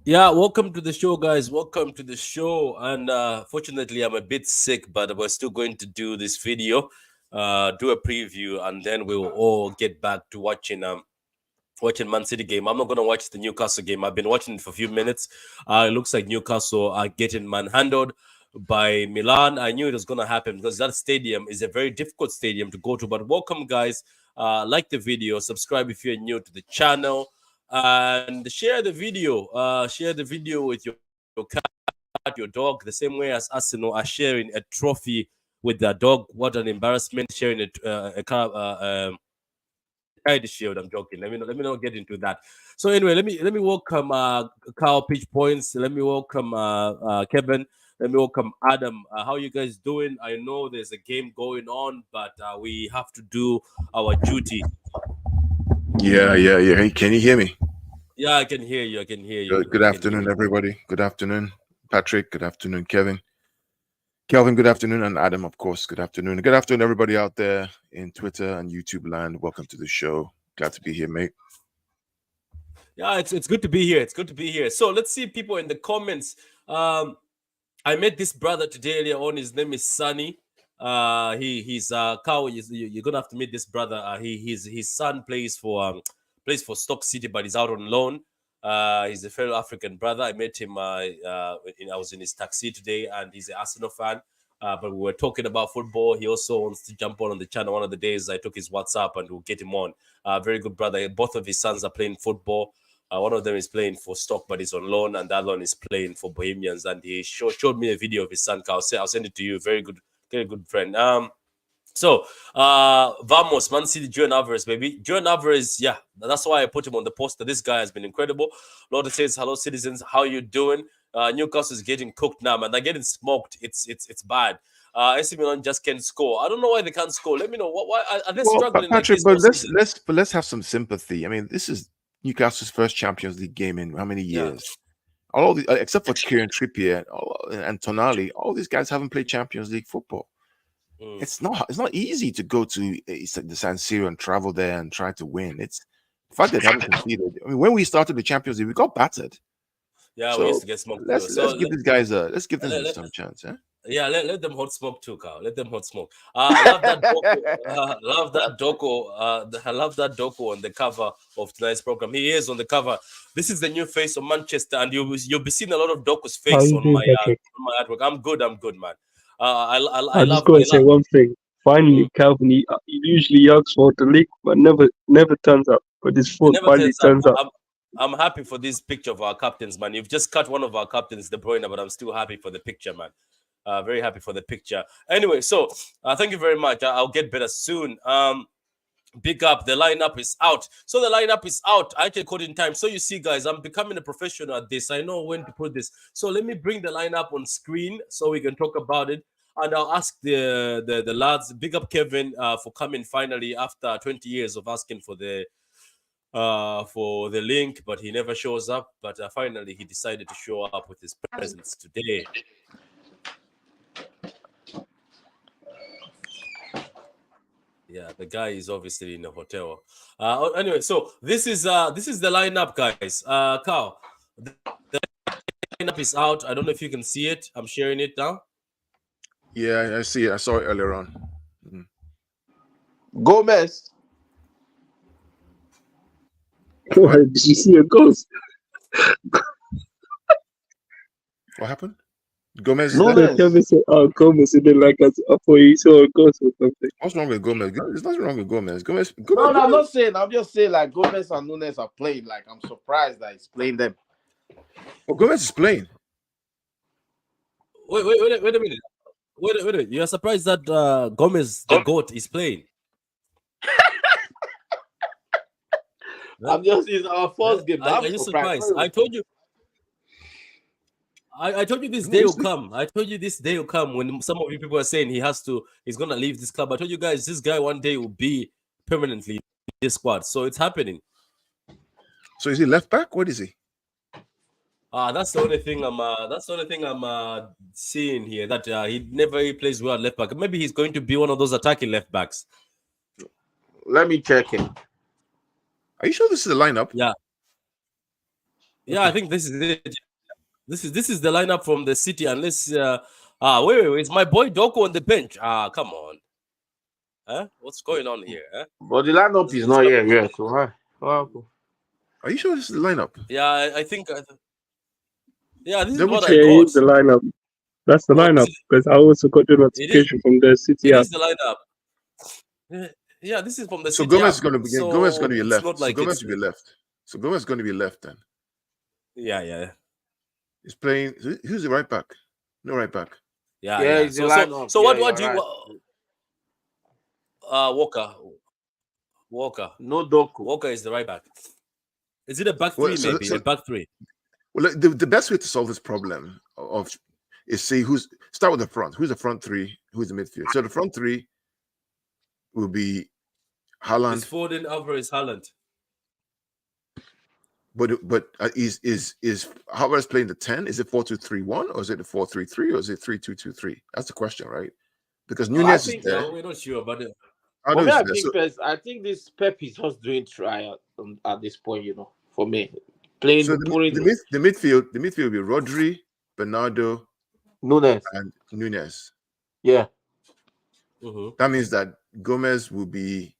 Yeah, welcome to the show, guys. Welcome to the show. And fortunately, I'm a bit sick, but we're still going to do this video, do a preview, and then we'll all get back to watching Man City game. I'm not gonna watch the Newcastle game. I've been watching it for a few minutes. It looks like Newcastle are getting manhandled by Milan. I knew it was gonna happen because that stadium is a very difficult stadium to go to. But welcome, guys. Like the video, subscribe if you're new to the channel, and share the video. Share the video with your cat, your dog, the same way as Arsenal are sharing a trophy with their dog. What an embarrassment! Sharing a shield. I'm joking. Let me not get into that. So anyway, let me welcome Carl Pitch Points. Let me welcome Kevin. Let me welcome Adam. How you guys doing? I know there's a game going on, but we have to do our duty. Yeah. Hey, can you hear me? Yeah, I can hear you. I can hear you. Good I can hear afternoon, you. everybody. Good afternoon, Patrick. Good afternoon, Kevin. Kelvin, good afternoon. And Adam, of course, good afternoon. Good afternoon, everybody out there in Twitter and YouTube land. Welcome to the show. Glad to be here, mate. Yeah, it's good to be here. It's good to be here. So let's see people in the comments. I met this brother today earlier on. His name is Sunny. He's Cow. You're gonna have to meet this brother. His son plays for Stock City, but he's out on loan. He's a fellow African brother. I met him. I was in his taxi today, and he's an Arsenal fan. But we were talking about football. He also wants to jump on the channel one of the days. I took his WhatsApp and we'll get him on. Very good brother. Both of his sons are playing football. One of them is playing for Stock, but he's on loan, and the other one is playing for Bohemians. And he showed me a video of his son. I'll send it to you. Very good friend. So, Vamos, Man City, Julian Alvarez, baby. Julian Alvarez, yeah, that's why I put him on the poster. This guy has been incredible. Lord says, hello, citizens. How you doing? Newcastle is getting cooked now, man. They're getting smoked. It's bad. AC Milan just can't score. I don't know why they can't score. Let me know. Why are they Well, struggling like Patrick, this but all season? let's have some sympathy. I mean, this is Newcastle's first Champions League game in how many Yeah. years? All the except for Kieran Trippier and Tonali, all these guys haven't played Champions League football. Mm. It's not easy to go to the San Siro and travel there and try to win. It's the fact that they haven't conceded. I mean, when we started the Champions League, we got battered. Yeah, we used So to get smoked too. let's So give these guys let's give them let, some chance. Eh? yeah, let them hot smoke too, Carl. Let them hot smoke. I love that doco. Love that doco. I love that doco on the cover of tonight's program. He is on the cover. This is the new face of Manchester, and you'll be seeing a lot of Doko's How face you on doing, Patrick? my artwork. I'm good, man. I just gotta say one thing. Mm. Finally, Calvin, he usually asks for the leak, but never turns up. But this It fourth never finally turns up. turns up. I'm happy for this picture of our captains, man. You've just cut one of our captains, De Bruyne, but I'm still happy for the picture, man. Very happy for the picture. Anyway, so thank you very much. I'll get better soon. Big up. The lineup is out. So the lineup is out. I actually caught in time. So you see, guys, I'm becoming a professional at this. I know when to put this. So let me bring the lineup on screen so we can talk about it. And I'll ask the lads. Big up Kevin for coming finally after 20 years of asking for the link, but he never shows up. But finally, he decided to show up with his presence today. Yeah, the guy is obviously in a hotel. Anyway, so this is the lineup, guys. Carl, the lineup is out. I don't know if you can see it. I'm sharing it now. Yeah, I see it. I saw it earlier on. Mhm. Gomez. What? Did you see a ghost? What happened? Gomez is No, there? Nunes. Kevin said, "Oh, Gomez," and then like I thought he saw a ghost or something. What's wrong with Gomez? There's nothing wrong with Gomez. No, I'm not saying. I'm just saying like Gomez and Nunes are playing. Like I'm surprised that he's playing them. Oh, Gomez is playing. Wait a minute. Wait a minute. You're surprised that Gomez, the GOAT, is playing? I'm just it's our first game. Are you surprised? I told you. I told you this day will come. I told you this day will come when some of you people are saying he's gonna leave this club. I told you guys this guy one day will be permanently in this squad. So it's happening. So is he left back? What is he? That's the only thing I'm seeing here. That he never plays well at left back. Maybe he's going to be one of those attacking left backs. Let me check him. Are you sure this is the lineup? Yeah. Yeah, I think this is it. This is the lineup from the city. Unless wait, is my boy Doko on the bench? Come on. Huh? What's going on here? Huh? But the lineup is not here yet. So why? Are you sure this is the lineup? Yeah, I think. Yeah, this is Double what I check. Yeah, got. he's the lineup. That's the Oh, lineup because I also got the notification from the City It app. is the lineup. Yeah, this is from the So city. Gomez app. is going to be So Gomez is going to be it's left. not So like Gomez it's. will be left. So Gomez is going to be left then. Yeah. He's playing. Who's the right back? No right back. Yeah. It's the lineup. So Yeah, what do you're you right. Walker? No Doku. Walker is the right back. Is it a back Well, three? so- Maybe so- a back three. Well, the best way to solve this problem is see start with the front. Who's the front three? Who's the midfield? So the front three will be Is Haaland, Foden, Alvarez, Haaland? but is Havertz playing the 10? Is it 4-2-3-1 or is it the 4-3-3 or is it 3-2-2-3? That's the question, right? Because Nunez is there. Yeah, we're not sure, but I For know me, he's there. I think this Pep is just doing trial at this point. For me, playing So the midfield will be Rodri, Bernardo, Nunes. and Nunez. Yeah. That means that Gomez will be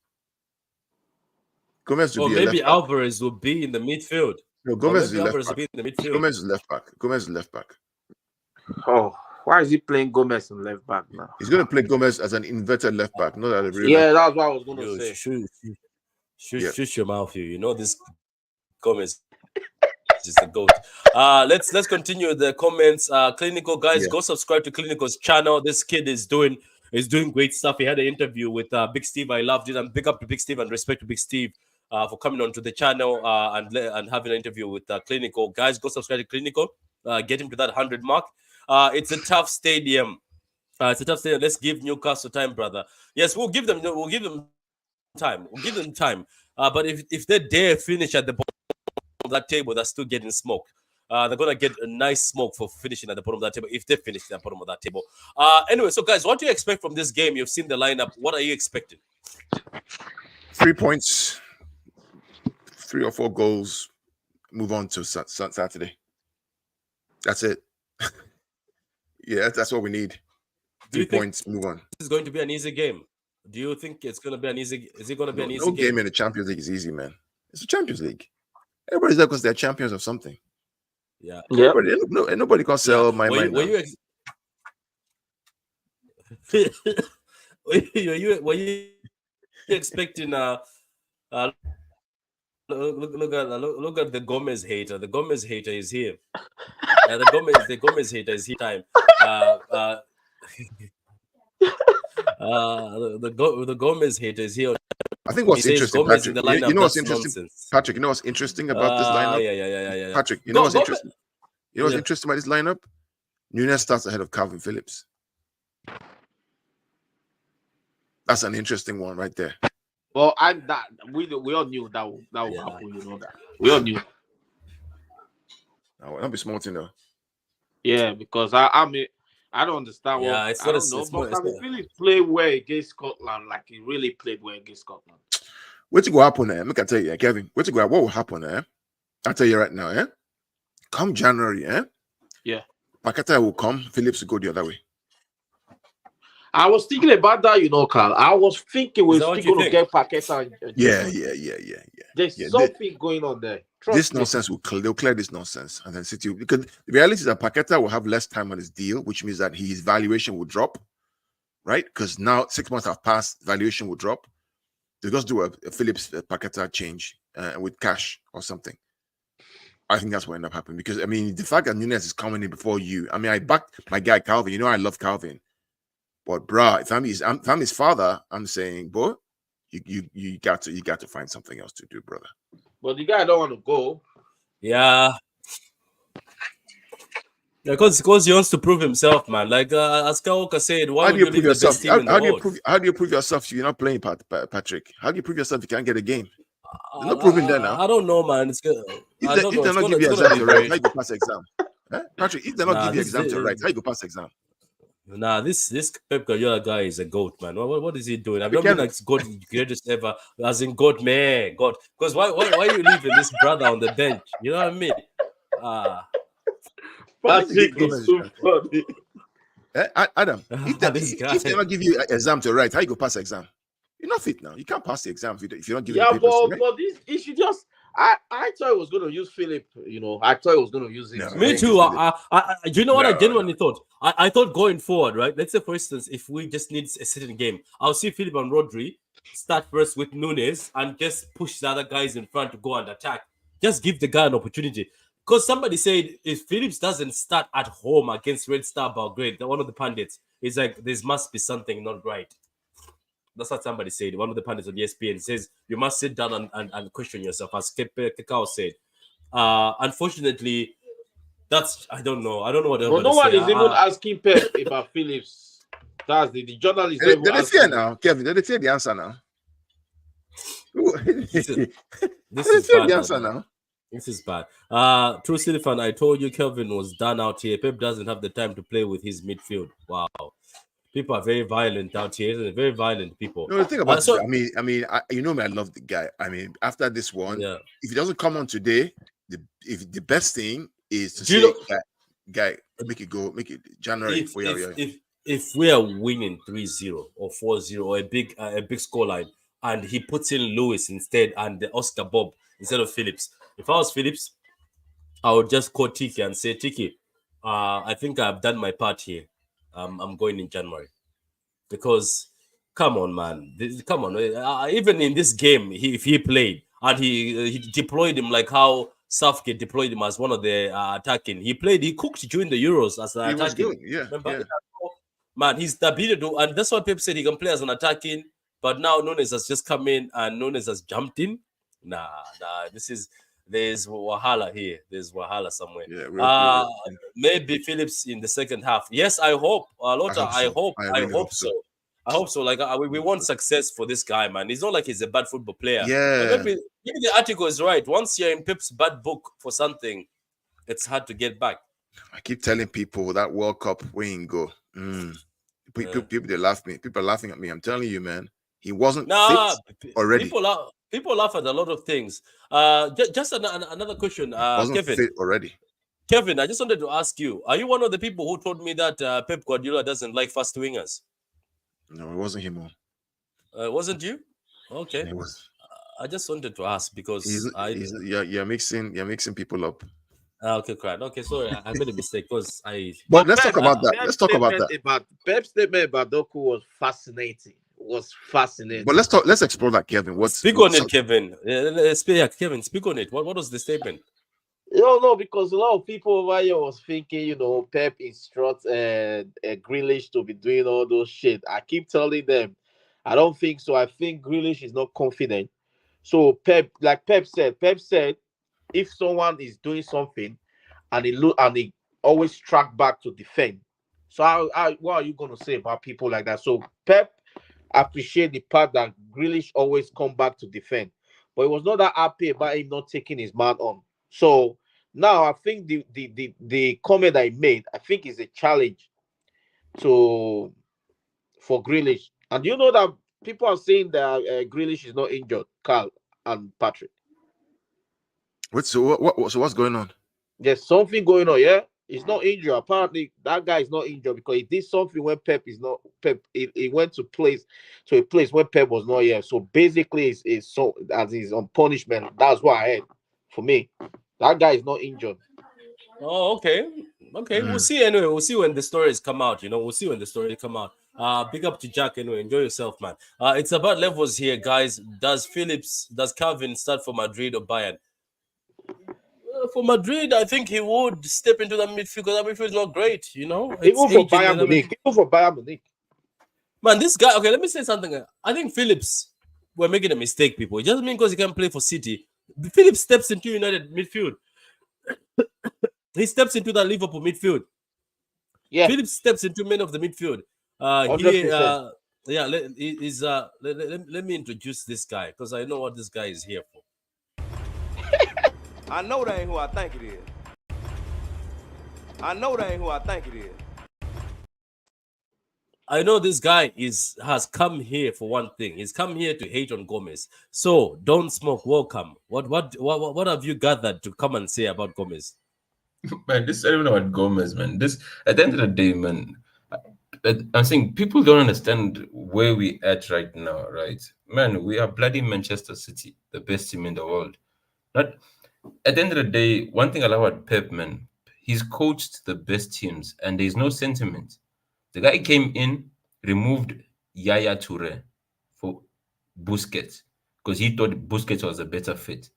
a maybe left back. Alvarez will be in the midfield. No, Gomez is Maybe a left Alvarez will back. be in the midfield. Gomez is left back. Gomez is left back. Oh, why is he playing Gomez in left back now? He's going to play Gomez as an inverted left back, not as a real. Yeah, that's what I was going to say. Shush your mouth, you. You know this Gomez is the goat. Let's continue the comments. Clinical guys, go subscribe to Clinical's channel. This kid is doing great stuff. He had an interview with Big Steve. I loved it. And big up to Big Steve and respect to Big Steve for coming onto the channel and having an interview with Clinical. Guys, go subscribe to Clinical. Get him to that 100 mark. It's a tough stadium. Let's give Newcastle time, brother. Yes, we'll give them time. But if they dare finish at the bottom of that table, they're still getting smoked. They're gonna get a nice smoke for finishing at the bottom of that table if they finish at the bottom of that table. Anyway, so guys, what do you expect from this game? You've seen the lineup. What are you expecting? 3 points, 3 or 4 goals. Move on to Saturday. That's it. Yeah, that's what we need. 3 points. Move on. This is going to be an easy game. Do you think it's going to be an easy? Is it going to be an easy game? No game in the Champions League is easy, man. It's the Champions League. Everybody's there because they're champions of something. Yeah. Nobody can sell my mind. Were you expecting? Look at the Gomez hater. The Gomez hater is here. The Gomez hater is here. Time. The Gomez hater is here. I think what's interesting, Patrick. You know what's interesting, nonsense. Patrick. You know what's interesting about this lineup? Yeah. Patrick, you know what's interesting? You know what's interesting about this lineup? Nunez starts ahead of Calvin Phillips. That's an interesting one right there. Well, we all knew that would happen. You know that we all knew. I'll be smart, you know. Yeah, because I mean, I don't understand. Yeah, it's I don't know. But Calvin Phillips played well against Scotland. Like he really played well against Scotland. What's going to happen there? Look, I tell you, Kevin. What will happen there? I'll tell you right now, Come January, Yeah. Paqueta will come. Phillips will go the other way. I was thinking about that, Carl. I was thinking we're still going to get Paqueta. Yeah. There's something going on there. Nonsense they'll clear this nonsense, and then City, because the reality is that Paqueta will have less time on his deal, which means that his valuation will drop, right? Because now 6 months have passed, valuation will drop. They just do a Phillips Paqueta change with cash or something. I think that's what ended up happening, because I mean the fact that Nunez is coming in before you. I mean, I backed my guy Calvin. I love Calvin. But bruh, if I'm his father, I'm saying, boy, you got to find something else to do, brother. But the guy don't want to go. Yeah. Because he wants to prove himself, man. Like as Kaoka said, why would you leave the best team in the world? How do you prove yourself if you're not playing, Patrick? How do you prove yourself if you can't get a game? You're not proving that now. I don't know, man. It's good. If they're not giving you exam to write, how you go pass exam? Patrick, if they're not giving you exam to write, how you go pass exam? Nah, this Pep Guardiola guy is a goat, man. What is he doing? I've not been like God greatest ever, as in God, man, God. Because why are you leaving this brother on the bench? You know what I mean? Patrick is so funny. Adam, This guy. if they ever give you an exam to write, how you go pass exam? You're not fit now. You can't pass the exam if you don't give Yeah, the papers to write. but this he should just. I thought he was going to use Philip. You know, I thought he was going to use him. No. Me I too. Do you know what I No, genuinely thought? I thought going forward, right? Let's say, for instance, if we just need a certain game, I'll see Philip and Rodri start first with Nunes and just push the other guys in front to go and attack. Just give the guy an opportunity. Because somebody said if Phillips doesn't start at home against Red Star Belgrade, one of the pundits is like, there must be something not right. That's what somebody said. One of the pundits on ESPN says you must sit down and question yourself, as Kekao said. Unfortunately, that's I don't know. I don't know what. But no one is even asking Pep about Phillips. That's the journalist. Did they fear now, Kevin? Did they fear the answer now? This is bad, the answer now. This is bad. True City fan, I told you Kelvin was done out here. Pep doesn't have the time to play with his midfield. Wow. People are very violent out here, isn't it? Very violent people. No, the thing about you know me, I love the guy. I mean, after this one, if he doesn't come on today, the best thing is to say, guy, make it January. If we are winning 3-0 or 4-0 or a big scoreline, and he puts in Lewis instead and the Oscar Bob instead of Phillips. If I was Phillips, I would just call Tiki and say, Tiki, I think I've done my part here. I'm going in January. Because, come on, man. Come on. Even in this game, if he played and he deployed him like how Southgate deployed him as one of the attacking. He cooked during the Euros as an attacking. Man, he's the ability to, and that's what Pep said, he can play as an attacking, but now Nunes has just come in and Nunes has jumped in. Nah, there's Wahala here. There's Wahala somewhere. Yeah, maybe Phillips in the second half. Yes, I hope. I hope so. I hope so. Like we want success for this guy, man. It's not like he's a bad football player. Yeah. Maybe the article is right. Once you're in Pep's bad book for something, it's hard to get back. I keep telling people that World Cup we ain't go. People they laugh me. People are laughing at me. I'm telling you, man. He wasn't fit already. People laugh at a lot of things. Just another question. Wasn't Kevin, fit already. Kevin, I just wanted to ask you: are you one of the people who told me that Pep Guardiola doesn't like fast wingers? No, it wasn't him. Wasn't you? Okay. It was. I just wanted to ask because you're mixing people up. Okay, correct. Okay, sorry, I made a mistake because But let's talk about that. Let's talk about that. Pep's statement about Doku was fascinating. But let's explore that, Kevin. Speak on it, Kevin. Kevin, speak on it. What was the statement? No, because a lot of people over here was thinking, Pep instructs Grealish to be doing all those shit. I keep telling them, I don't think so. I think Grealish is not confident. So Pep said, if someone is doing something and he always track back to defend. So what are you going to say about people like that? So Pep appreciate the part that Grealish always come back to defend, but it was not that happy about him not taking his man on. So now I think the comment I made, I think is a challenge for Grealish. And you know that people are saying that Grealish is not injured, Carl and Patrick. So what's going on? There's something going on, yeah. He's not injured. Apparently, that guy is not injured because he did something when Pep is not Pep. He went to a place where Pep was not here. So basically, it's so as he's on punishment. That's what I heard. For me, that guy is not injured. Oh, okay. We'll see anyway. We'll see when the stories come out. We'll see when the stories come out. Big up to Jack anyway. Enjoy yourself, man. It's about levels here, guys. Does Calvin start for Madrid or Bayern? For Madrid, I think he would step into that midfield because that midfield is not great, Even for Bayern Munich. Man, this guy. Okay, let me say something. I think Phillips, we're making a mistake, people. It doesn't mean because he can play for City. Phillips steps into United midfield. He steps into that Liverpool midfield. Yeah. Phillips steps into many of the midfield. Let me introduce this guy because I know what this guy is here for. I know that ain't who I think it is. I know this guy has come here for one thing. He's come here to hate on Gomez. So don't smoke. Welcome. What have you gathered to come and say about Gomez? Man, this is not even about Gomez, man. This at the end of the day, man. I'm saying people don't understand where we at right now, right? Man, we are bloody Manchester City, the best team in the world. Not at the end of the day, one thing I love about Pep, man, he's coached the best teams, and there's no sentiment. The guy came in, removed Yaya Toure for Busquets because he thought Busquets was a better fit.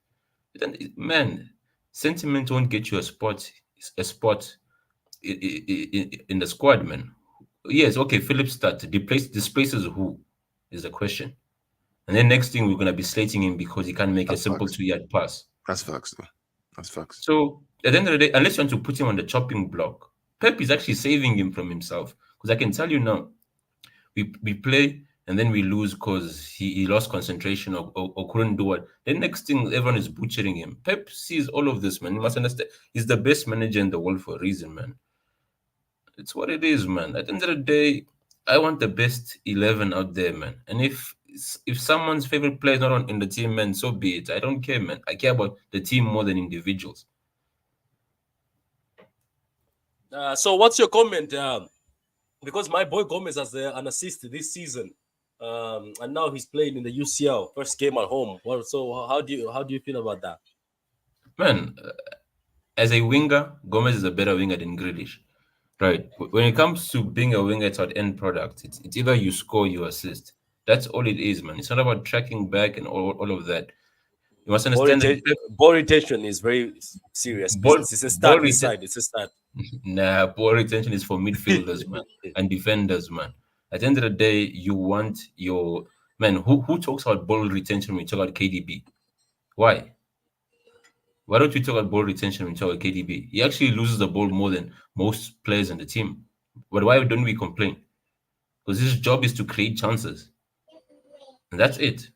But then, man, sentiment won't get you a spot in the squad, man. Yes, okay, Phillips start displaces who is the question. And then next thing we're gonna be slating him because he can't make a That's simple facts. 2 yard pass. That's facts, though. That's facts. So at the end of the day, unless you want to put him on the chopping block, Pep is actually saving him from himself. Because I can tell you now, we play and then we lose because he lost concentration or couldn't do it. The next thing, everyone is butchering him. Pep sees all of this, man. You must understand. He's the best manager in the world for a reason, man. It's what it is, man. At the end of the day, I want the best 11 out there, man. And if someone's favorite player is not in the team, man, so be it. I don't care, man. I care about the team more than individuals. So what's your comment? Because my boy Gomez has an assist this season, and now he's playing in the UCL first game at home. Well, so how do you feel about that? Man, as a winger, Gomez is a better winger than Grealish. Right. When it comes to being a winger, it's an end product. It's either you score, you assist. That's all it is, man. It's not about tracking back and all of that. You must understand that Ball retention is very serious ball, business. It's a ball start this retention. side. It's a start. Nah, ball retention is for midfielders, man, and defenders, man. At the end of the day, you want your man. Who talks about ball retention when you talk about KDB? Why? Why don't you talk about ball retention when you talk about KDB? He actually loses the ball more than most players in the team. But why don't we complain? Because his job is to create chances, and that's it.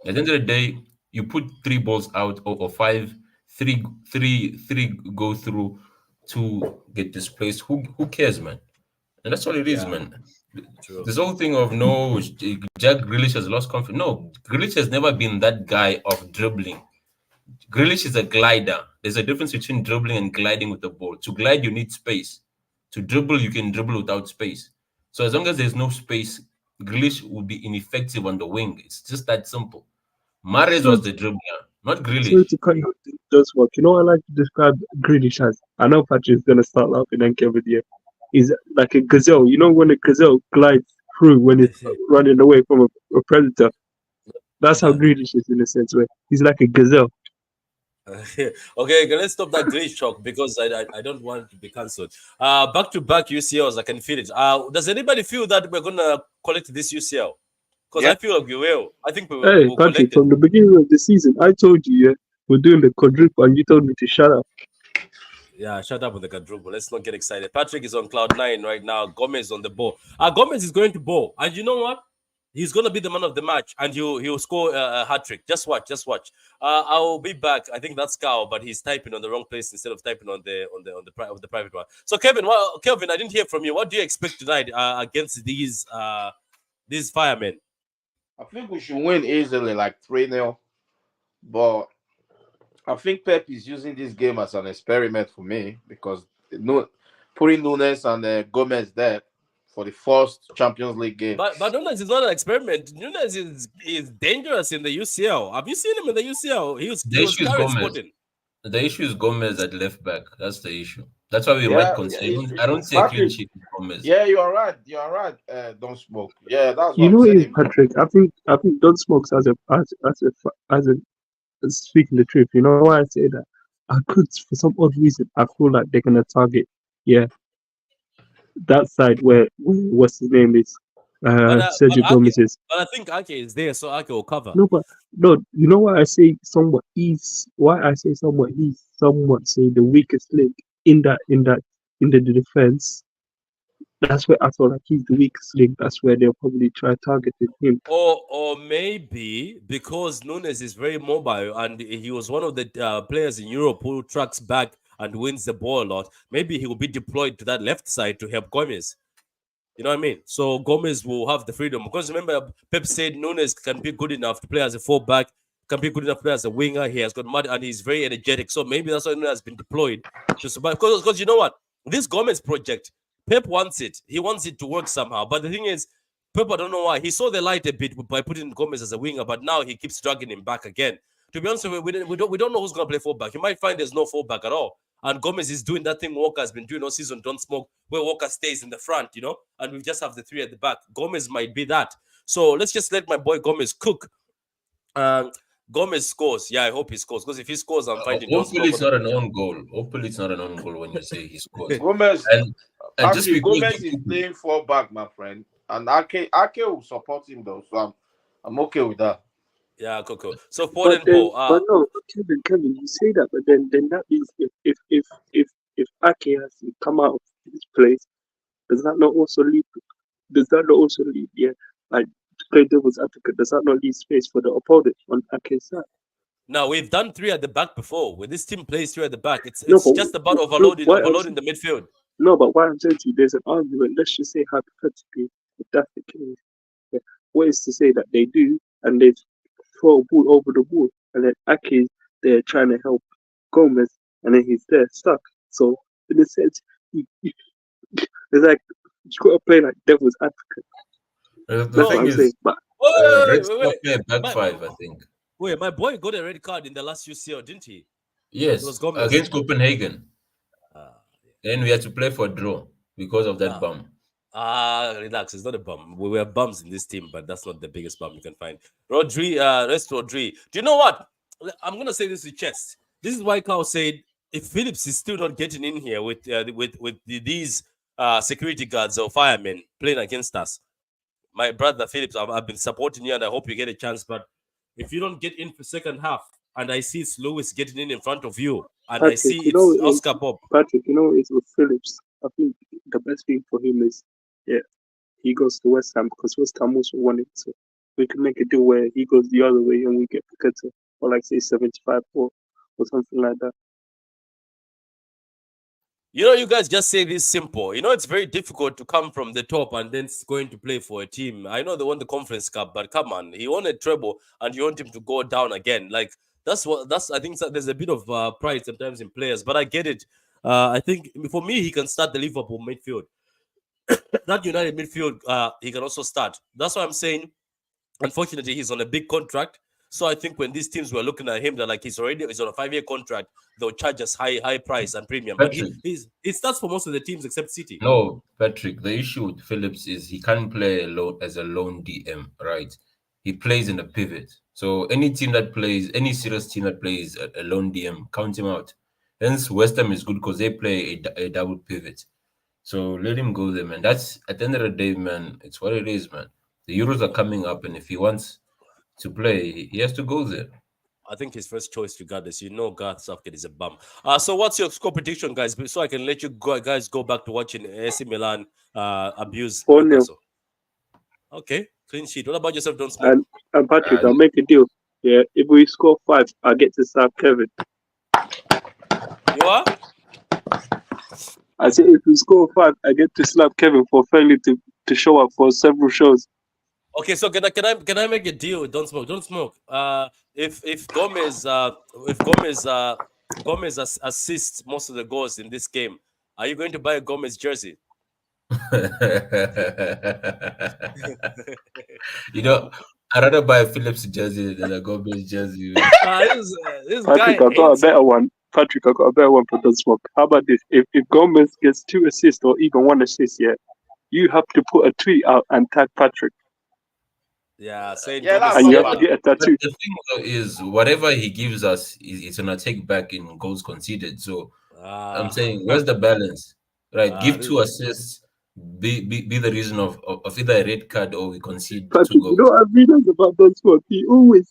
At the end of the day, you put three balls out or five, three go through, two get displaced. Who cares, man? And that's all it is, Yeah, man. true. This whole thing of no, Jack Grealish has lost confidence. No, Grealish has never been that guy of dribbling. Grealish is a glider. There's a difference between dribbling and gliding with the ball. To glide, you need space. To dribble, you can dribble without space. So as long as there's no space, Grealish will be ineffective on the wing. It's just that simple. Mahrez So, was the dribbler, not sorry Grealish. to cut you off, does work. You know, I like to describe Greenish as. I know Patrick's gonna start laughing and Kevin here. Is like a gazelle. You know, when a gazelle glides through when it's running away from a predator. That's how Greenish is in a sense where he's like a gazelle. Okay, let's stop that glitch talk because I don't want to be cancelled. Back to back UCLs, I can feel it. Does anybody feel that we're gonna collect this UCL? Because Yeah. I feel like we will. I think we Hey, will Patrick, collect it. from the beginning of the season, I told you, yeah, we're doing the quadruple, and you told me to shut up. Yeah, shut up with the quadruple. Let's not get excited. Patrick is on cloud 9 right now. Gomez on the ball. Gomez is going to ball, and you know what? He's gonna be the man of the match, and he'll score a hat trick. Just watch, just watch. I'll be back. I think that's Cow, but he's typing on the wrong place instead of typing on the private one. So Kevin, Kelvin, I didn't hear from you. What do you expect tonight against these firemen? I think we should win easily, like 3-0. But I think Pep is using this game as an experiment for me because putting Nunes and Gomez there for the first Champions League game. But Nunes is not an experiment. Nunes is dangerous in the UCL. Have you seen him in the UCL? He The was issue is carried Gomez. spotting. The issue is Gomez at left back. That's the issue. That's why we might Yeah, consider. I don't see a clean Patrick. sheet with Gomez. Yeah, you are right. You are right. Don't smoke. Yeah, that's You what know I'm what it is, saying. Patrick? I think Don Smokes speaking the truth. You know why I say that? I could, for some odd reason, I feel like they're gonna target, yeah, that side where what's his name is, Sergio Gomez is. But I think Ake is there, so Ake will cover. No, but no, you know why I say somewhat? Why I say somewhat? He's somewhat say the weakest link in the defense. That's where I feel like he's the weakest link. That's where they'll probably try targeting him. Or maybe because Nunes is very mobile and he was one of the players in Europe who tracks back and wins the ball a lot. Maybe he will be deployed to that left side to help Gomez. You know what I mean? So Gomez will have the freedom because remember Pep said Nunes can be good enough to play as a fullback, can be good enough player as a winger. He has got mud and he's very energetic. So maybe that's why he has been deployed to survive. Because you know what? This Gomez project, Pep wants it. He wants it to work somehow. But the thing is, Pep, I don't know why. He saw the light a bit by putting Gomez as a winger, but now he keeps dragging him back again. To be honest, we don't know who's going to play fullback. You might find there's no fullback at all. And Gomez is doing that thing Walker has been doing all season, don't smoke, where Walker stays in the front, and we just have the three at the back. Gomez might be that. So let's just let my boy Gomez cook. Gomez scores. Yeah, I hope he scores. Because if he scores, I'm fighting. Hopefully it's not an own goal. Hopefully it's not an own goal when you say he scores. Gomez, and just actually, because Gomez is playing full back, my friend, and Ake will support him though, so I'm okay with that. Yeah, Coco. So Paul and Paul. But no, Kevin, you say that, but then that means if Ake has to come out of his place, does that not also leave? Yeah, like to play devil's advocate, does that not leave space for the opponent on Ake's side? Now we've done three at the back before. When this team plays three at the back, it's No, but just about overloading the midfield. No, but what I'm saying to you, there's an argument. Let's just say hypothetically, if that's the case, yeah, what is to say that they do and they throw a ball over the wall, and then Ake's there trying to help Gomez, and then he's there stuck. So in a sense, it's like you got to play like devil's advocate. The That's what thing I'm is, saying. But Red Star play back five, I think. Wait, my boy got a red card in the last UCL, didn't he? Yes, It was Gomez. against Copenhagen. Then we had to play for a draw because of that bum. Relax. It's not a bum. We were bums in this team, but that's not the biggest bum you can find. Rodri, rest Rodri. Do you know what? I'm gonna say this with chest. This is why Carl said if Phillips is still not getting in here with these security guards or firemen playing against us, my brother Phillips, I've been supporting you and I hope you get a chance. But if you don't get in for second half, and I see it's Lewis getting in front of you, and Patrick, I see it's Oscar Bob. Patrick, it's with Phillips. I think the best thing for him is, he goes to West Ham because West Ham also won it. So we can make a deal where he goes the other way and we get Paqueta, or like say 75 or something like that. You guys just say this simple. It's very difficult to come from the top and then going to play for a team. I know they won the Conference Cup, but come on, he won a treble and you want him to go down again. Like I think there's a bit of pride sometimes in players, but I get it. I think for me, he can start the Liverpool midfield. That United midfield, he can also start. That's why I'm saying, unfortunately, he's on a big contract. So I think when these teams were looking at him, they're like, he's on a 5-year contract. They'll charge us high price and premium. Patrick, but he starts for most of the teams except City. No, Patrick, the issue with Phillips is he can't play alone as a lone DM, right? He plays in a pivot. So any serious team that plays a lone DM, count him out. Hence, West Ham is good because they play a double pivot. So let him go there, man. That's at the end of the day, man. It's what it is, man. The Euros are coming up, and if he wants to play, he has to go there. I think his first choice, regardless. Gareth Southgate is a bum. So what's your score prediction, guys? So I can let you guys go back to watching AC Milan abuse Newcastle. Okay, clean sheet. What about yourself, Don't Smoke? And Patrick, I'll make a deal. Yeah, if we score 5, I'll get to slap Kevin. You are? I said if we score 5, I get to slap Kevin for failing to show up for several shows. Okay, so can I make a deal with Don't Smoke? Don't Smoke. If Gomez assists most of the goals in this game, are you going to buy a Gomez jersey? I'd rather buy a Phillips jersey than a Gomez jersey. This Patrick, guy I got a better one. Patrick, I got a better one for Don't Smoke. How about this? If Gomez gets 2 assists or even 1 assist, you have to put a tweet out and tag Patrick. Yeah, saying and you have to get a tattoo. The thing is, whatever he gives us, it's gonna take back in goals conceded. So I'm saying, where's the balance? Right, give 2 assists, be the reason of either a red card or we concede Patrick, 2 goals. You know what I mean about Don't Smoke? He always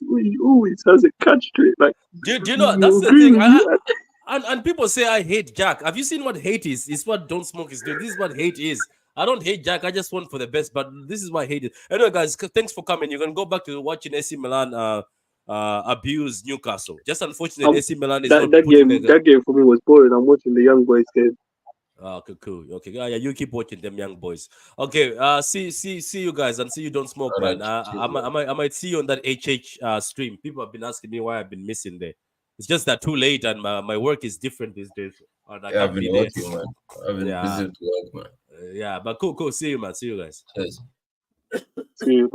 has a catch to it. Like, do you know that's the thing? And people say I hate Jack. Have you seen what hate is? It's what Don't Smoke is doing. This is what hate is. I don't hate Jack. I just want for the best. But this is why I hate it. Anyway, guys, thanks for coming. You can go back to watching AC Milan abuse Newcastle. Just unfortunately, AC Milan is that game for me was boring. I'm watching the young boys game. Okay, cool. Okay, yeah, you keep watching them young boys. Okay, see you guys, and see you don't smoke, All man. right, cheers, man. I might see you on that HH stream. People have been asking me why I've been missing there. It's just that too late, and my work is different these days, and I Yeah, I've can't been be there. working, man. I've been Yeah, busy with work, man. yeah, but cool. See you, man. See you guys. Cheers. See you.